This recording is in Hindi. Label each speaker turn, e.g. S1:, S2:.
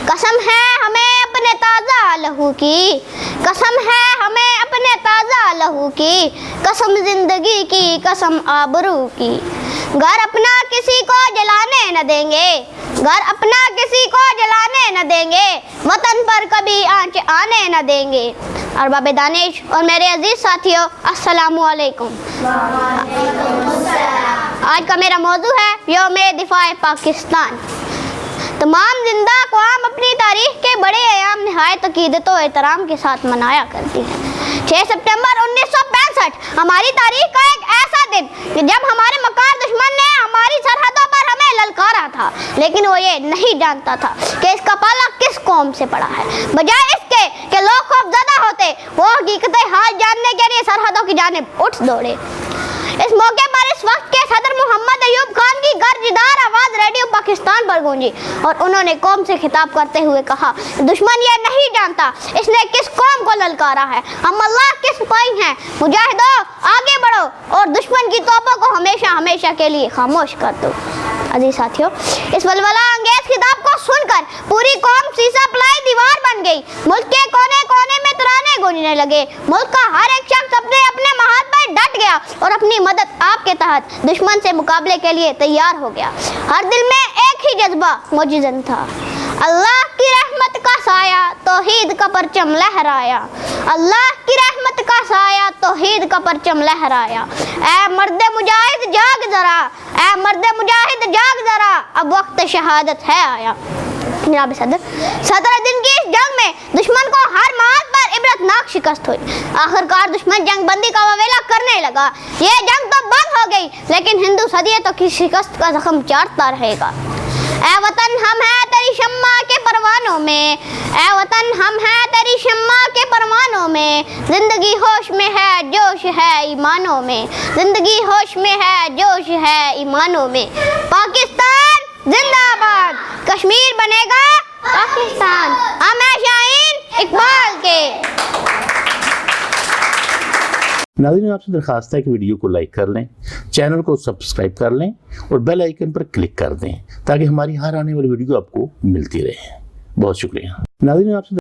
S1: कसम है हमें अपने ताज़ा लहू की, कसम है हमें अपने ताज़ा लहू की, कसम जिंदगी की, कसम आबरू की। घर अपना किसी को जलाने न देंगे, घर अपना किसी को जलाने न देंगे, वतन पर कभी आंच आने न देंगे। अरबाब दानिश और मेरे अजीज साथियों, अस्सलामु अलैकुम। आज का मेरा मौजू है यौम-ए दिफाए पाकिस्तान। तमाम जिंदा अक़वाम अपनी तारीख के बड़े अयाम निहायत अक़ीदत व एहतराम के साथ मनाया करती है। 6 सितंबर 1965 हमारी तारीख का एक ऐसा दिन कि जब हमारे मकार दुश्मन ने हमारी सरहदों पर हमें ललकारा था, लेकिन वो ये नहीं जानता था कि इसका पाला किस कौम से पड़ा है। बजाय इसके कि लोग खौफज़दा होते, वो हकीकत हाल जानने के लिए सरहदों की जानिब उठ दौड़े। इस मौके पर इस वक्त के सदर मोहम्मद अयूब खान की गर्जदार आवाज़ रेडियो पाकिस्तान पर गूंजी और उन्होंने कौम से खिताब करते हुए कहा, दुश्मन ये नहीं जानता इसने किस कौम को ललकारा है। हम अल्लाह के सिपाही हैं, मुजाहिदों आगे बढ़ो और दुश्मन की तोपों को हमेशा हमेशा के लिए खामोश कर दो। अजीज साथियों, इस वलवला अंगेज खिताब को सुनकर पूरी कौम सीसा पलाई दीवार बन गई। मुल्क के कोने कोने में तराने गूंजने लगे। मुल्क का हर एक शख्स अपने अपने महाद पर डट गया और अपनी मदद आपके तहत दुश्मन से मुकाबले के लिए तैयार हो गया। हर दिल में एक ही जज्बा मौजूद था, अल्लाह की रहमत का साया तौहीद का परचम लहराया, अल्लाह की रहमत का साया तौहीद का परचम लहराया। ऐ मर्दे मुजाहिद जाग जरा, ऐ मर्दे मुजाहिद जाग जरा, अब वक्त शहादत है आया। जनाब सदर, 17 दिन की इस जंग में दुश्मन को हर मार्ग पर इबरतनाक शिकस्त हुई। आखिरकार दुश्मन जंगबंदी का ववेला करने लगा। ये जंग तो बंद हो गई, लेकिन हिंदू सदियतों की शिकस्त का जख्म चाटता रहेगा। ऐ वतन हम हैं तेरी शम्मा के परवानों में, ऐ वतन हम हैं तेरी शम्मा के परवानों में, जिंदगी होश में है जोश है ईमानों में, जिंदगी होश में है जोश है ईमानों में। पाकिस्तान जिंदाबाद, कश्मीर बनेगा पाकिस्तान, हमेशा इन इकबाल के।
S2: नाज़रीन, आपसे दरखास्त है कि वीडियो को लाइक कर लें, चैनल को सब्सक्राइब कर लें और बेल आइकन पर क्लिक कर दें ताकि हमारी हर आने वाली वीडियो आपको मिलती रहे। बहुत शुक्रिया नाज़रीन। आपसे